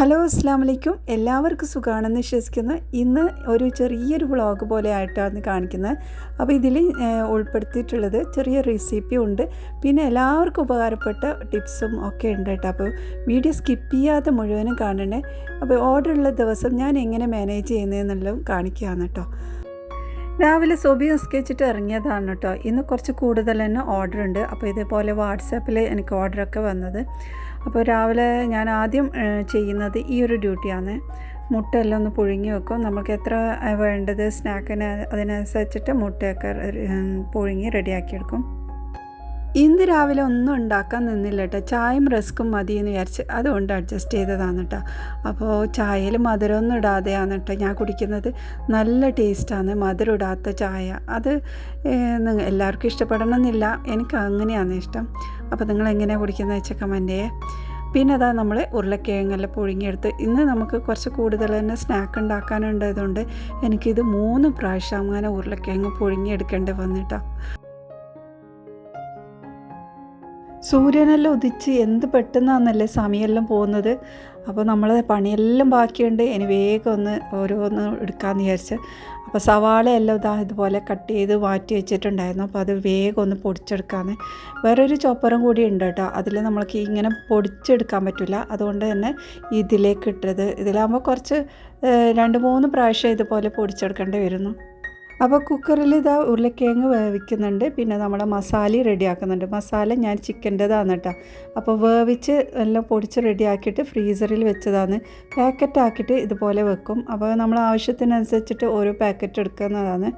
Hello അസ്സലാമു അലൈക്കും. എല്ലാവർക്കും സുഖമാണെന്ന് വിശ്വസിക്കുന്നു. ഇന്ന് ഒരു ചെറിയൊരു വ്ളോഗ് പോലെ ആയിട്ടാണ് കാണിക്കുന്നത്. അപ്പോൾ ഇതിൽ ഉൾപ്പെടുത്തിയിട്ടുള്ളത് ചെറിയ റെസിപ്പിയും ഉണ്ട്, പിന്നെ എല്ലാവർക്കും ഉപകാരപ്പെട്ട ടിപ്സും ഒക്കെ ഉണ്ട് കേട്ടോ. അപ്പോൾ വീഡിയോ സ്കിപ്പ് ചെയ്യാതെ മുഴുവനും കാണണേ. അപ്പോൾ ഓർഡറുള്ള ദിവസം ഞാൻ എങ്ങനെ മാനേജ് ചെയ്യുന്നതെന്നുള്ളതും കാണിക്കുകയാണ് കേട്ടോ. രാവിലെ സുബഹി നിസ്കരിച്ചിട്ട് ഇറങ്ങിയതാണ് കേട്ടോ. ഇന്ന് കുറച്ച് കൂടുതൽ തന്നെ ഓർഡർ ഉണ്ട്. അപ്പോൾ ഇതേപോലെ വാട്സാപ്പിൽ എനിക്ക് ഓർഡറൊക്കെ വന്നത്. അപ്പോൾ രാവിലെ ഞാൻ ആദ്യം ചെയ്യുന്നത് ഈ ഒരു ഡ്യൂട്ടിയാണ്. മുട്ടയെല്ലാം ഒന്ന് പുഴുങ്ങി വെക്കും. നമുക്ക് എത്ര വേണ്ടത് സ്നാക്കിന് അതിനനുസരിച്ചിട്ട് മുട്ടയൊക്കെ പുഴുങ്ങി റെഡിയാക്കിയെടുക്കും. ഇന്ന് രാവിലെ ഒന്നും ഉണ്ടാക്കാൻ നിന്നില്ല കേട്ടോ. ചായയും റസ്ക്കും മതി എന്ന് വിചാരിച്ച് അതുകൊണ്ട് അഡ്ജസ്റ്റ് ചെയ്തതാണ് കേട്ടോ. അപ്പോൾ ചായയിൽ മധുരമൊന്നും ഇടാതെയാണ് കേട്ടോ ഞാൻ കുടിക്കുന്നത്. നല്ല ടേസ്റ്റാണ് മധുരം ഇടാത്ത ചായ. അത് എല്ലാവർക്കും ഇഷ്ടപ്പെടണമെന്നില്ല, എനിക്ക് അങ്ങനെയാണ് ഇഷ്ടം. അപ്പോൾ നിങ്ങൾ എങ്ങനെയാണ് കുടിക്കുന്നത് വെച്ചാൽ കമൻറ്റ് ചെയ്യേ. പിന്നെ അതാ നമ്മൾ ഉരുളക്കിഴങ്ങെല്ലാം പുഴുങ്ങിയെടുത്ത് ഇന്ന് നമുക്ക് കുറച്ച് കൂടുതൽ തന്നെ സ്നാക്ക് ഉണ്ടാക്കാനുണ്ടായതുകൊണ്ട് എനിക്കിത് 3 പ്രാവശ്യം അങ്ങനെ ഉരുളക്കിഴങ്ങ് പുഴുങ്ങിയെടുക്കേണ്ടി വന്നിട്ടോ. സൂര്യനെല്ലാം ഉദിച്ച് എന്ത് പെട്ടെന്നാണെന്നല്ലേ സമയമെല്ലാം പോകുന്നത്. അപ്പോൾ നമ്മൾ പണിയെല്ലാം ബാക്കിയുണ്ട്, ഇനി വേഗം ഒന്ന് ഓരോന്ന് എടുക്കാമെന്ന് വിചാരിച്ച്. അപ്പോൾ സവാളയെല്ലാം ഇതുപോലെ കട്ട് ചെയ്ത് മാറ്റി വെച്ചിട്ടുണ്ടായിരുന്നു. അപ്പോൾ അത് വേഗം ഒന്ന് പൊടിച്ചെടുക്കാമെന്ന്. വേറൊരു ചോപ്പറും കൂടി ഉണ്ട് കേട്ടോ. അതിൽ നമ്മൾക്ക് ഇങ്ങനെ പൊടിച്ചെടുക്കാൻ പറ്റില്ല, അതുകൊണ്ട് തന്നെ ഇതിലേക്ക് ഇട്ടത്. ഇതിലാകുമ്പോൾ കുറച്ച് 2-3 പ്രാവശ്യം ഇതുപോലെ പൊടിച്ചെടുക്കേണ്ടി വരുന്നു. അപ്പോൾ കുക്കറിൽ ഉരുളക്കിഴങ്ങ് വേവിക്കുന്നുണ്ട്, പിന്നെ നമ്മുടെ മസാല റെഡിയാക്കുന്നുണ്ട്. മസാല ഞാൻ ചിക്കൻ്റെതാണ് കേട്ടോ. അപ്പോൾ വേവിച്ച് എല്ലാം പൊടിച്ച് റെഡിയാക്കിയിട്ട് ഫ്രീസറിൽ വെച്ചതാണ്. പാക്കറ്റാക്കിയിട്ട് ഇതുപോലെ വെക്കും. അപ്പോൾ നമ്മൾ ആവശ്യത്തിനനുസരിച്ചിട്ട് ഓരോ പാക്കറ്റ് എടുക്കുന്നതാണ്.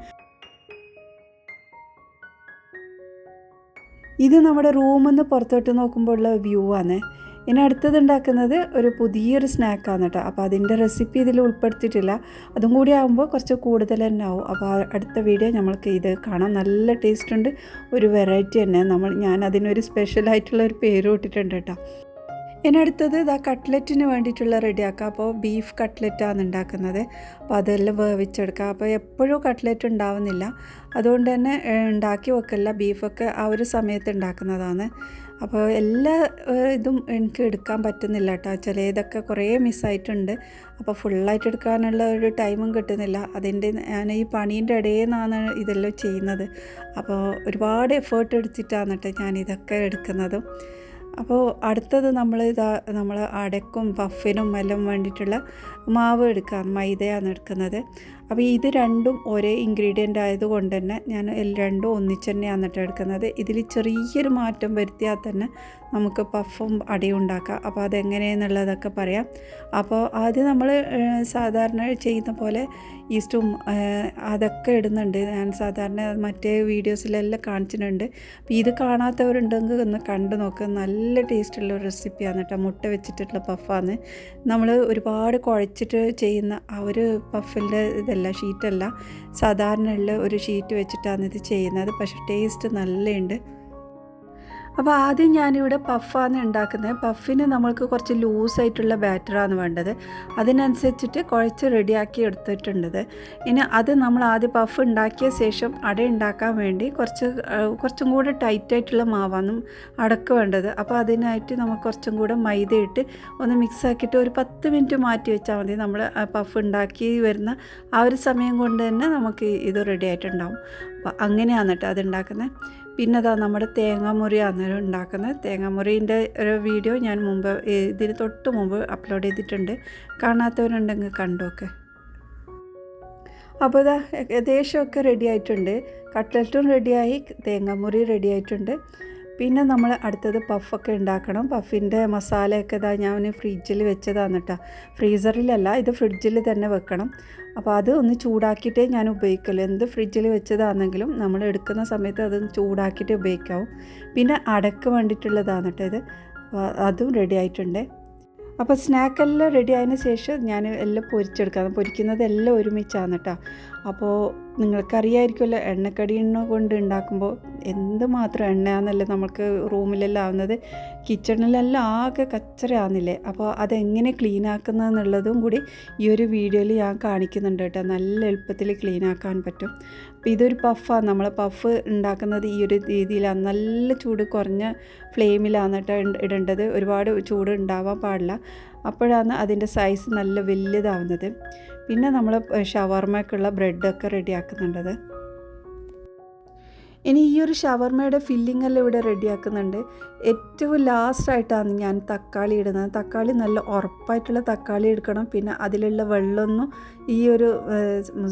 ഇത് നമ്മുടെ റൂമിൽ നിന്ന് പുറത്തോട്ട് നോക്കുമ്പോഴുള്ള വ്യൂ ആണ്. ഇനി അടുത്തത് ഉണ്ടാക്കുന്നത് ഒരു പുതിയൊരു സ്നാക്കാണ് കേട്ടോ. അപ്പോൾ അതിൻ്റെ റെസിപ്പി ഇതിൽ ഉൾപ്പെടുത്തിയിട്ടില്ല. അതും കൂടി ആകുമ്പോൾ കുറച്ച് കൂടുതൽ തന്നെ ആവും. അപ്പോൾ അടുത്ത വീഡിയോ നമ്മൾക്ക് ഇത് കാണാം. നല്ല ടേസ്റ്റ് ഉണ്ട്, ഒരു വെറൈറ്റി തന്നെ. ഞാൻ അതിനൊരു സ്പെഷ്യലായിട്ടുള്ള ഒരു പേര് ഇട്ടിട്ടുണ്ട് കേട്ടോ. ഇനി അടുത്തത് കട്ട്ലറ്റിന് വേണ്ടിയിട്ടുള്ള റെഡിയാക്കുക. അപ്പോൾ ബീഫ് കട്ട്ലറ്റാണ് ഉണ്ടാക്കുന്നത്. അപ്പോൾ അതെല്ലാം വേവിച്ചെടുക്കുക. അപ്പോൾ എപ്പോഴും കട്ട്ലറ്റ് ഉണ്ടാവുന്നില്ല, അതുകൊണ്ട് തന്നെ ഉണ്ടാക്കി വെക്കല്ല. ബീഫൊക്കെ ആ ഒരു സമയത്ത് ഉണ്ടാക്കുന്നതാണ്. അപ്പോൾ എല്ലാ ഇതും എനിക്ക് എടുക്കാൻ പറ്റുന്നില്ല കേട്ടോ. ചിലതൊക്കെ കുറേ മിസ്സായിട്ടുണ്ട്. അപ്പോൾ ഫുള്ളായിട്ട് എടുക്കാനുള്ള ഒരു ടൈമും കിട്ടുന്നില്ല. അതിൻ്റെ ഞാൻ ഈ പണീൻ്റെ ഇടയിൽ നിന്നാണ് ഇതെല്ലാം ചെയ്യുന്നത്. അപ്പോൾ ഒരുപാട് എഫേർട്ട് എടുത്തിട്ടാണ് കേട്ടോ ഞാനിതൊക്കെ എടുക്കുന്നതും. അപ്പോൾ അടുത്തത് നമ്മൾ അടയ്ക്കും പഫിനും എല്ലാം വേണ്ടിയിട്ടുള്ള മാവ് എടുക്കാം. മൈദയാണ് എടുക്കുന്നത്. അപ്പോൾ ഇത് രണ്ടും ഒരേ ഇൻഗ്രീഡിയൻ്റ് ആയതുകൊണ്ട് തന്നെ ഞാൻ രണ്ടും ഒന്നിച്ച് തന്നെയാണ് എടുക്കുന്നത്. ഇതിൽ ചെറിയൊരു മാറ്റം വരുത്തിയാൽ തന്നെ നമുക്ക് പഫും അടയും ഉണ്ടാക്കാം. അപ്പോൾ അതെങ്ങനെയെന്നുള്ളതൊക്കെ പറയാം. അപ്പോൾ ആദ്യം നമ്മൾ സാധാരണ ചെയ്യുന്ന പോലെ ഈസ്റ്റും അതൊക്കെ ഇടുന്നുണ്ട്. ഞാൻ സാധാരണ മറ്റേ വീഡിയോസിലെല്ലാം കാണിച്ചിട്ടുണ്ട്. അപ്പോൾ ഇത് കാണാത്തവരുണ്ടെങ്കിൽ ഒന്ന് കണ്ടു നോക്കുക. നല്ല ടേസ്റ്റുള്ള ഒരു റെസിപ്പിയാണ് കേട്ടോ. മുട്ട വെച്ചിട്ടുള്ള പഫാണ്. നമ്മൾ ഒരുപാട് കുഴച്ചിട്ട് ചെയ്യുന്ന ആ ഒരു പഫിൻ്റെ ഇതല്ല, ഷീറ്റല്ല, സാധാരണ ഉള്ള ഒരു ഷീറ്റ് വെച്ചിട്ടാണ് ഇത് ചെയ്യുന്നത്. പക്ഷേ ടേസ്റ്റ് നല്ലുണ്ട്. അപ്പോൾ ആദ്യം ഞാനിവിടെ പഫാണ് ഉണ്ടാക്കുന്നത്. പഫിന് നമ്മൾക്ക് കുറച്ച് ലൂസായിട്ടുള്ള ബാറ്ററാണ് വേണ്ടത്. അതിനനുസരിച്ചിട്ട് കുഴച്ച് റെഡിയാക്കി എടുത്തിട്ടുണ്ടത്. ഇനി അത് നമ്മൾ ആദ്യം പഫ് ഉണ്ടാക്കിയ ശേഷം അട ഉണ്ടാക്കാൻ വേണ്ടി കുറച്ചും കൂടെ ടൈറ്റായിട്ടുള്ള മാവാണ് അടക്ക് വേണ്ടത്. അപ്പോൾ അതിനായിട്ട് നമുക്ക് കുറച്ചും കൂടെ മൈദ ഇട്ട് ഒന്ന് മിക്സാക്കിയിട്ട് ഒരു 10 മിനിറ്റ് മാറ്റി വെച്ചാൽ മതി. നമ്മൾ പഫ് ഉണ്ടാക്കി വരുന്ന ആ ഒരു സമയം കൊണ്ട് തന്നെ നമുക്ക് ഇത് റെഡി ആയിട്ടുണ്ടാവും. അപ്പോൾ അങ്ങനെയാണ് കേട്ടോ അതുണ്ടാക്കുന്നത്. പിന്നെ നമ്മുടെ തേങ്ങാമുറിയാണ് ഉണ്ടാക്കുന്നത്. തേങ്ങാമുറിൻ്റെ ഒരു വീഡിയോ ഞാൻ ഇതിന് തൊട്ട് മുമ്പ് അപ്ലോഡ് ചെയ്തിട്ടുണ്ട്. കാണാത്തവരുണ്ടെങ്കിൽ കണ്ടോക്കെ. അപ്പോൾ ഏകദേശമൊക്കെ റെഡി ആയിട്ടുണ്ട്. കട്ട്ലറ്റും റെഡിയായി, തേങ്ങാമുറി റെഡി ആയിട്ടുണ്ട്. പിന്നെ നമ്മൾ അടുത്തത് പഫൊക്കെ ഉണ്ടാക്കണം. പഫിൻ്റെ മസാലയൊക്കെ ഞാൻ ഫ്രിഡ്ജിൽ വെച്ചതാണ് കേട്ടോ. ഫ്രീസറിലല്ല, ഇത് ഫ്രിഡ്ജിൽ തന്നെ വെക്കണം. അപ്പോൾ അത് ഒന്ന് ചൂടാക്കിയിട്ടേ ഞാൻ ഉപയോഗിക്കുള്ളൂ. എന്ത് ഫ്രിഡ്ജിൽ വെച്ചതാണെങ്കിലും നമ്മൾ എടുക്കുന്ന സമയത്ത് അത് ചൂടാക്കിയിട്ട് ഉപയോഗിക്കാവും. പിന്നെ അടക്ക് വേണ്ടിയിട്ടുള്ളതാണ് കേട്ടോ ഇത്. അതും റെഡി ആയിട്ടുണ്ട്. അപ്പോൾ സ്നാക്കെല്ലാം റെഡി ആയതിന് ശേഷം ഞാൻ എല്ലാം പൊരിച്ചെടുക്കാം. പൊരിക്കുന്നതെല്ലാം ഒരുമിച്ചാണ് കേട്ടോ. അപ്പോൾ നിങ്ങൾക്കറിയാമായിരിക്കുമല്ലോ, എണ്ണ കൊണ്ട് ഉണ്ടാക്കുമ്പോൾ എന്തുമാത്രം എണ്ണയാണെന്നല്ലേ നമുക്ക് റൂമിലെല്ലാം ആവുന്നത്. കിച്ചണിലെല്ലാം ആകെ കച്ചറയാവുന്നില്ലേ. അപ്പോൾ അതെങ്ങനെ ക്ലീൻ ആക്കുന്നതെന്നുള്ളതും കൂടി ഈ ഒരു വീഡിയോയിൽ ഞാൻ കാണിക്കുന്നുണ്ട് കേട്ടോ. നല്ല എളുപ്പത്തിൽ ക്ലീൻ ആക്കാൻ പറ്റും. അപ്പോൾ ഇതൊരു പഫാണ്. നമ്മൾ പഫ് ഉണ്ടാക്കുന്നത് ഈ ഒരു രീതിയിലാണ്. നല്ല ചൂട് കുറഞ്ഞ ഫ്ലെയിമിലാണ് കേട്ടോ ഇടേണ്ടത്. ഒരുപാട് ചൂട് ഉണ്ടാവാൻ പാടില്ല. അപ്പോഴാണ് അതിൻ്റെ സൈസ് നല്ല വലുതാവുന്നത്. പിന്നെ നമ്മൾ ഷവർമ്മയ്ക്കുള്ള ബ്രെഡൊക്കെ റെഡിയാക്കുന്നുണ്ടത്. ഇനി ഈ ഒരു ഷവർമ്മയുടെ ഫില്ലിംഗ് എല്ലാം ഇവിടെ റെഡിയാക്കുന്നുണ്ട്. ഏറ്റവും ലാസ്റ്റായിട്ടാണ് ഞാൻ തക്കാളി ഇടുന്നത്. തക്കാളി നല്ല ഉറപ്പായിട്ടുള്ള തക്കാളി എടുക്കണം. പിന്നെ അതിലുള്ള വെള്ളമൊന്നും ഈ ഒരു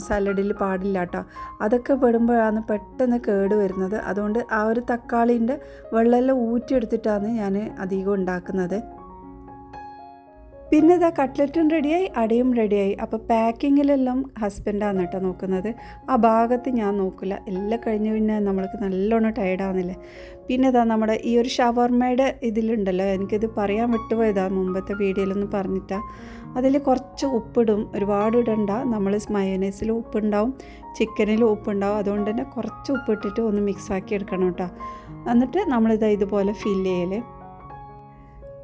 സലഡിൽ പാടില്ല കേട്ടോ. അതൊക്കെ പെടുമ്പോഴാണ് പെട്ടെന്ന് കേട് വരുന്നത്. അതുകൊണ്ട് ആ ഒരു തക്കാളീൻ്റെ വെള്ളമെല്ലാം ഊറ്റിയെടുത്തിട്ടാണ് ഞാൻ അധികം ഉണ്ടാക്കുന്നത്. പിന്നെ ഇതാ കട്ട്ലറ്റും റെഡിയായി, അടയും റെഡിയായി. അപ്പോൾ പാക്കിങ്ങിലെല്ലാം ഹസ്ബൻഡാണ് കേട്ടോ നോക്കുന്നത്. ആ ഭാഗത്ത് ഞാൻ നോക്കില്ല. എല്ലാം കഴിഞ്ഞ് പിന്നെ നമ്മൾക്ക് നല്ലോണം ടയർഡാകുന്നില്ലേ. പിന്നെ ഇതാ നമ്മുടെ ഈ ഒരു ഷവർമ്മയുടെ ഇതിലുണ്ടല്ലോ, എനിക്കിത് പറയാൻ വിട്ടുപോയതാണ് മുമ്പത്തെ വീഡിയോയിലൊന്നും പറഞ്ഞിട്ടാണ്. അതിൽ കുറച്ച് ഉപ്പിടും, ഒരുപാട് ഇടണ്ട. നമ്മൾ മയോനൈസിൽ ഉപ്പുണ്ടാവും, ചിക്കനിൽ ഉപ്പുണ്ടാവും. അതുകൊണ്ട് തന്നെ കുറച്ച് ഉപ്പിട്ടിട്ട് ഒന്ന് മിക്സാക്കി എടുക്കണം കേട്ടോ. എന്നിട്ട് നമ്മളിതാ ഇതുപോലെ ഫില്ല് ചെയ്യൽ.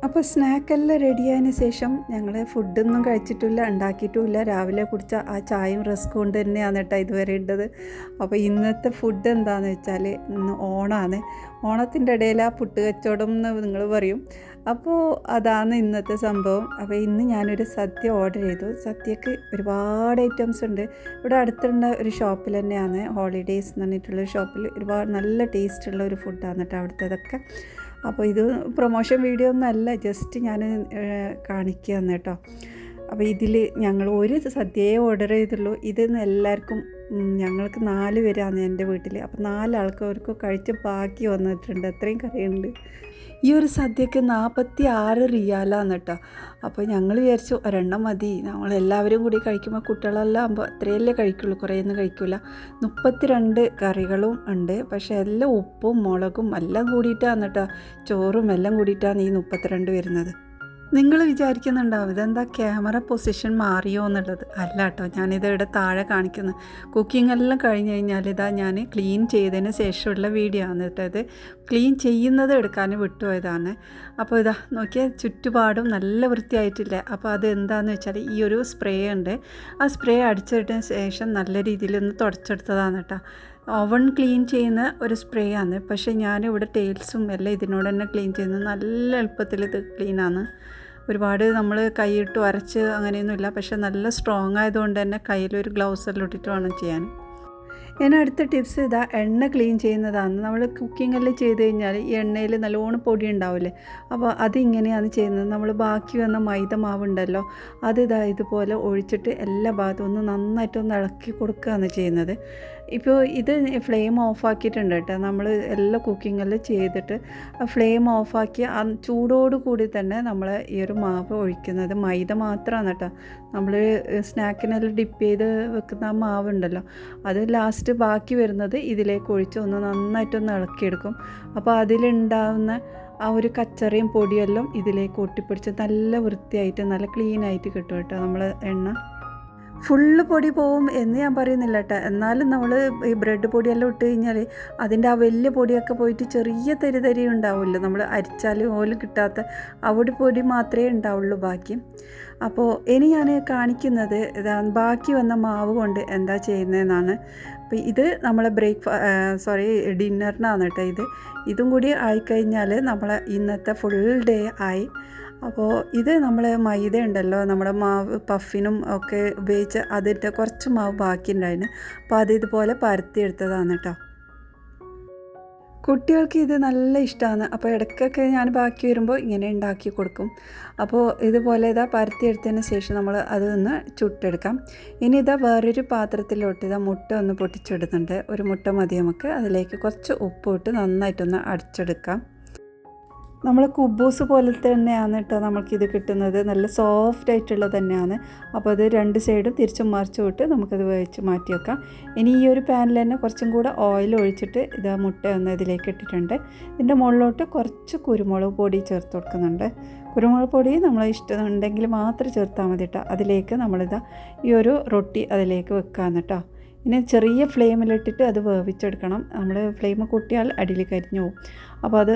അപ്പോൾ സ്നാക്കെല്ലാം റെഡിയായതിന് ശേഷം ഞങ്ങൾ ഫുഡൊന്നും കഴിച്ചിട്ടില്ല, ഉണ്ടാക്കിയിട്ടുമില്ല. രാവിലെ കുടിച്ച ആ ചായയും റസ്ക് കൊണ്ട് തന്നെയാണ് കേട്ടോ ഇതുവരെ ഉണ്ടത്. അപ്പോൾ ഇന്നത്തെ ഫുഡ് എന്താണെന്ന് വെച്ചാൽ ഇന്ന് ഓണമാണ്. ഓണത്തിൻ്റെ ഇടയിൽ ആ പുട്ട് കച്ചവടം എന്ന് നിങ്ങൾ പറയും. അപ്പോൾ അതാണ് ഇന്നത്തെ സംഭവം. അപ്പോൾ ഇന്ന് ഞാനൊരു സദ്യ ഓർഡർ ചെയ്തു. സദ്യക്ക് ഒരുപാട് ഐറ്റംസ് ഉണ്ട്. ഇവിടെ അടുത്തുള്ള ഒരു ഷോപ്പിൽ തന്നെയാണ്, ഹോളിഡേയ്സ് എന്ന് പറഞ്ഞിട്ടുള്ളൊരു ഷോപ്പിൽ. ഒരുപാട് നല്ല ടേസ്റ്റുള്ള ഒരു ഫുഡാണ് കേട്ടോ അവിടുത്തേതൊക്കെ. അപ്പോൾ ഇത് പ്രൊമോഷൻ വീഡിയോ ഒന്നും അല്ല, ജസ്റ്റ് ഞാൻ കാണിക്കുകയാണ് കേട്ടോ. അപ്പോൾ ഇതിൽ ഞങ്ങൾ ഒരു സദ്യയെ ഓർഡർ ചെയ്തുള്ളൂ. ഇതിന്ന് എല്ലാവർക്കും ഞങ്ങൾക്ക് 4 പേരാണ് എൻ്റെ വീട്ടിൽ. അപ്പോൾ 4 ആൾക്കാർക്ക് കഴിച്ച് ബാക്കി വന്നിട്ടുണ്ട്. അത്രയും കറിയുണ്ട്. ഈ ഒരു സദ്യക്ക് 46 റിയാലാണ് കേട്ടോ. അപ്പോൾ ഞങ്ങൾ വിചാരിച്ചു ഒരെണ്ണം മതി, നമ്മളെല്ലാവരും കൂടി കഴിക്കുമ്പോൾ കുട്ടികളെല്ലാം ആകുമ്പോൾ അത്രയല്ലേ കഴിക്കുള്ളൂ, കുറേയൊന്നും കഴിക്കില്ല. 32 കറികളും ഉണ്ട്. പക്ഷേ എല്ലാം ഉപ്പും മുളകും എല്ലാം കൂടിയിട്ടാണ് കേട്ടോ, ചോറും എല്ലാം കൂടിയിട്ടാണ് ഈ 32 വരുന്നത്. നിങ്ങൾ വിചാരിക്കുന്നുണ്ടാവും ഇതെന്താ ക്യാമറ പൊസിഷൻ മാറിയോ എന്നുള്ളത്. അല്ല കേട്ടോ, ഞാനിതിവിടെ താഴെ കാണിക്കുന്നത്. കുക്കിംഗ് എല്ലാം കഴിഞ്ഞ് കഴിഞ്ഞാൽ ഇതാ ഞാൻ ക്ലീൻ ചെയ്തതിന് ശേഷമുള്ള വീഡിയോ ആണ് കേട്ടോ. ഇത് ക്ലീൻ ചെയ്യുന്നത് എടുക്കാൻ വിട്ടുപോയതാണ്. അപ്പോൾ ഇതാ നോക്കിയാൽ ചുറ്റുപാടും നല്ല വൃത്തിയായിട്ടില്ല. അപ്പോൾ അത് എന്താണെന്ന് വെച്ചാൽ ഈ ഒരു സ്പ്രേ ഉണ്ട്. ആ സ്പ്രേ അടിച്ചിട്ടതിന് ശേഷം നല്ല രീതിയിലൊന്ന് തുടച്ചെടുത്തതാണ് കേട്ടോ. ഓവൻ ക്ലീൻ ചെയ്യുന്ന ഒരു സ്പ്രേ ആണ്. പക്ഷേ ഞാനിവിടെ ടൈൽസും എല്ലാം ഇതിനോട് തന്നെ ക്ലീൻ ചെയ്യുന്നത്. നല്ല എളുപ്പത്തിൽ ഇത് ക്ലീനാണ്. ഒരുപാട് നമ്മൾ കൈയിട്ട് വരച്ച് അങ്ങനെയൊന്നുമില്ല. പക്ഷേ നല്ല സ്ട്രോങ് ആയതുകൊണ്ട് തന്നെ കയ്യിലൊരു ഗ്ലൗസ് എല്ലാം ഇട്ടിട്ട് വേണം ചെയ്യാൻ. ഇനി അടുത്ത ടിപ്സ് ഇതാ എണ്ണ ക്ലീൻ ചെയ്യുന്നതാണ്. നമ്മൾ കുക്കിങ്ങെല്ലാം ചെയ്ത് കഴിഞ്ഞാൽ ഈ എണ്ണയിൽ നല്ലോണം പൊടി ഉണ്ടാവില്ലേ. അപ്പോൾ അതിങ്ങനെയാണ് ചെയ്യുന്നത്. നമ്മൾ ബാക്കി വന്ന മൈദ മാവുണ്ടല്ലോ, അത് ഇതാ ഇതുപോലെ ഒഴിച്ചിട്ട് എല്ലാ ഭാഗത്തും ഒന്ന് നന്നായിട്ടൊന്ന് ഇളക്കി കൊടുക്കുകയാണ് ചെയ്യുന്നത്. ഇപ്പോൾ ഇത് ഫ്ലെയിം ഓഫാക്കിയിട്ടുണ്ട് കേട്ടോ. നമ്മൾ എല്ലാ കുക്കിങ്ങെല്ലാം ചെയ്തിട്ട് ഫ്ലെയിം ഓഫാക്കി ആ ചൂടോട് കൂടി തന്നെ നമ്മൾ ഈ ഒരു മാവ് ഒഴിക്കുന്നത്. മൈദ മാത്രമാണ് കേട്ടോ. നമ്മൾ സ്നാക്കിനെല്ലാം ഡിപ്പ് ചെയ്ത് വെക്കുന്ന ആ മാവുണ്ടല്ലോ, അത് ലാസ്റ്റ് ബാക്കി വരുന്നത് ഇതിലേക്ക് ഒഴിച്ച് ഒന്ന് നന്നായിട്ടൊന്ന് ഇളക്കിയെടുക്കും. അപ്പോൾ അതിലുണ്ടാകുന്ന ആ ഒരു കച്ചറയും പൊടിയെല്ലാം ഇതിലേക്ക് ഒട്ടിപ്പിടിച്ച് നല്ല വൃത്തിയായിട്ട് നല്ല ക്ലീനായിട്ട് കിട്ടും കേട്ടോ. നമ്മൾ എണ്ണ ഫുള്ള് പൊടി പോവും എന്ന് ഞാൻ പറയുന്നില്ല കേട്ടോ. എന്നാലും നമ്മൾ ഈ ബ്രെഡ് പൊടിയെല്ലാം ഇട്ട് കഴിഞ്ഞാൽ അതിൻ്റെ ആ വലിയ പൊടിയൊക്കെ പോയിട്ട് ചെറിയ തരി ഉണ്ടാവുമല്ലോ, നമ്മൾ അരിച്ചാൽ പോലും കിട്ടാത്ത അവിടെ പൊടി മാത്രമേ ഉണ്ടാവുള്ളൂ ബാക്കി. അപ്പോൾ ഇനി ഞാൻ കാണിക്കുന്നത് ബാക്കി വന്ന മാവ് കൊണ്ട് എന്താ ചെയ്യുന്നതെന്നാണ്. അപ്പോൾ ഇത് നമ്മളെ ഡിന്നറിനാണ് കേട്ടോ. ഇതും കൂടി ആയിക്കഴിഞ്ഞാൽ നമ്മളെ ഇന്നത്തെ ഫുൾ ഡേ ആയി. അപ്പോൾ ഇത് നമ്മൾ മൈദ ഉണ്ടല്ലോ, നമ്മുടെ മാവ് പഫിനും ഒക്കെ ഉപയോഗിച്ച് അതിൻ്റെ കുറച്ച് മാവ് ബാക്കിയുണ്ടായിരുന്നു. അപ്പോൾ അത് ഇതുപോലെ പരത്തിയെടുത്തതാണ് കേട്ടോ. കുട്ടികൾക്ക് ഇത് നല്ല ഇഷ്ടമാണ്. അപ്പോൾ ഇടയ്ക്കൊക്കെ ഞാൻ ബാക്കി വരുമ്പോൾ ഇങ്ങനെ ഉണ്ടാക്കി കൊടുക്കും. അപ്പോൾ ഇതുപോലെ ഇതാ പരത്തിയെടുത്തതിന് ശേഷം നമ്മൾ അതൊന്ന് ചുട്ടെടുക്കാം. ഇനി ഇതാ വേറൊരു പാത്രത്തിലോട്ട് ഇതാ മുട്ട ഒന്ന് പൊട്ടിച്ചെടുക്കുന്നുണ്ട്. ഒരു മുട്ട മതി നമുക്ക്. അതിലേക്ക് കുറച്ച് ഉപ്പ് ഇട്ട് നന്നായിട്ടൊന്ന് അടിച്ചെടുക്കാം. നമ്മൾ കുബൂസ് പോലെ തന്നെയാണ് കേട്ടോ നമുക്കിത് കിട്ടുന്നത്. നല്ല സോഫ്റ്റ് ആയിട്ടുള്ളത് തന്നെയാണ്. അപ്പോൾ അത് 2 സൈഡും തിരിച്ചും മറിച്ചും ഇട്ട് നമുക്കത് വേവിച്ച് മാറ്റി വെക്കാം. ഇനി ഈ ഒരു പാനിൽ തന്നെ കുറച്ചും കൂടെ ഓയിൽ ഒഴിച്ചിട്ട് ഇത് മുട്ട ഒന്ന് ഇതിലേക്ക് ഇട്ടിട്ടുണ്ട്. ഇതിൻ്റെ മുകളിലോട്ട് കുറച്ച് കുരുമുളക് പൊടി ചേർത്ത് കൊടുക്കുന്നുണ്ട്. കുരുമുളക് പൊടി നമ്മൾ ഇഷ്ടമുണ്ടെങ്കിൽ മാത്രം ചേർത്താൽ മതി കേട്ടോ. അതിലേക്ക് നമ്മളിതാ ഈ ഒരു റൊട്ടി അതിലേക്ക് വെക്കാമെന്ന് കേട്ടോ. ഇനി ചെറിയ ഫ്ലെയിമിലിട്ടിട്ട് അത് വേവിച്ചെടുക്കണം. നമ്മൾ ഫ്ലെയിം കൂട്ടിയാൽ അടിയിൽ കരിഞ്ഞു പോകും. അപ്പോൾ അത്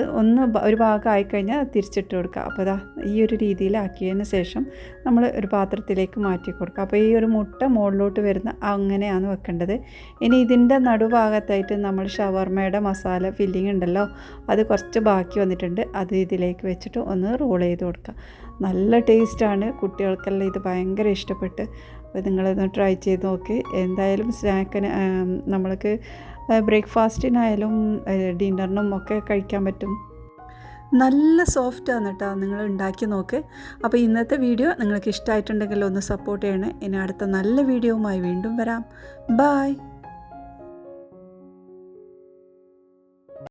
ഒരു ഭാഗം ആയിക്കഴിഞ്ഞാൽ തിരിച്ചിട്ട് കൊടുക്കുക. അപ്പോൾ അതാ ഈ ഒരു രീതിയിലാക്കിയതിന് ശേഷം നമ്മൾ ഒരു പാത്രത്തിലേക്ക് മാറ്റി കൊടുക്കുക. അപ്പോൾ ഈ ഒരു മുട്ട മുകളിലോട്ട് വരുന്ന അങ്ങനെയാണ് വെക്കേണ്ടത്. ഇനി ഇതിൻ്റെ നടുഭാഗത്തായിട്ട് നമ്മൾ ഷവർമ്മയുടെ മസാല ഫില്ലിംഗ് ഉണ്ടല്ലോ, അത് കുറച്ച് ബാക്കി വന്നിട്ടുണ്ട്. അത് ഇതിലേക്ക് വെച്ചിട്ട് ഒന്ന് റോൾ ചെയ്ത് കൊടുക്കുക. നല്ല ടേസ്റ്റാണ്. കുട്ടികൾക്കെല്ലാം ഇത് ഭയങ്കര ഇഷ്ടപ്പെട്ട്. അപ്പോൾ നിങ്ങളൊന്ന് ട്രൈ ചെയ്ത് നോക്ക്. എന്തായാലും സ്നാക്കിന് നമ്മൾക്ക് ബ്രേക്ക്ഫാസ്റ്റിനായാലും ഡിന്നറിനും ഒക്കെ കഴിക്കാൻ പറ്റും. നല്ല സോഫ്റ്റാണ് കേട്ടോ. നിങ്ങൾ ഉണ്ടാക്കി നോക്ക്. അപ്പോൾ ഇന്നത്തെ വീഡിയോ നിങ്ങൾക്ക് ഇഷ്ടമായിട്ടുണ്ടെങ്കിൽ ഒന്ന് സപ്പോർട്ട് ചെയ്യണേ. ഇനി അടുത്ത നല്ല വീഡിയോവുമായി വീണ്ടും വരാം. ബായ്.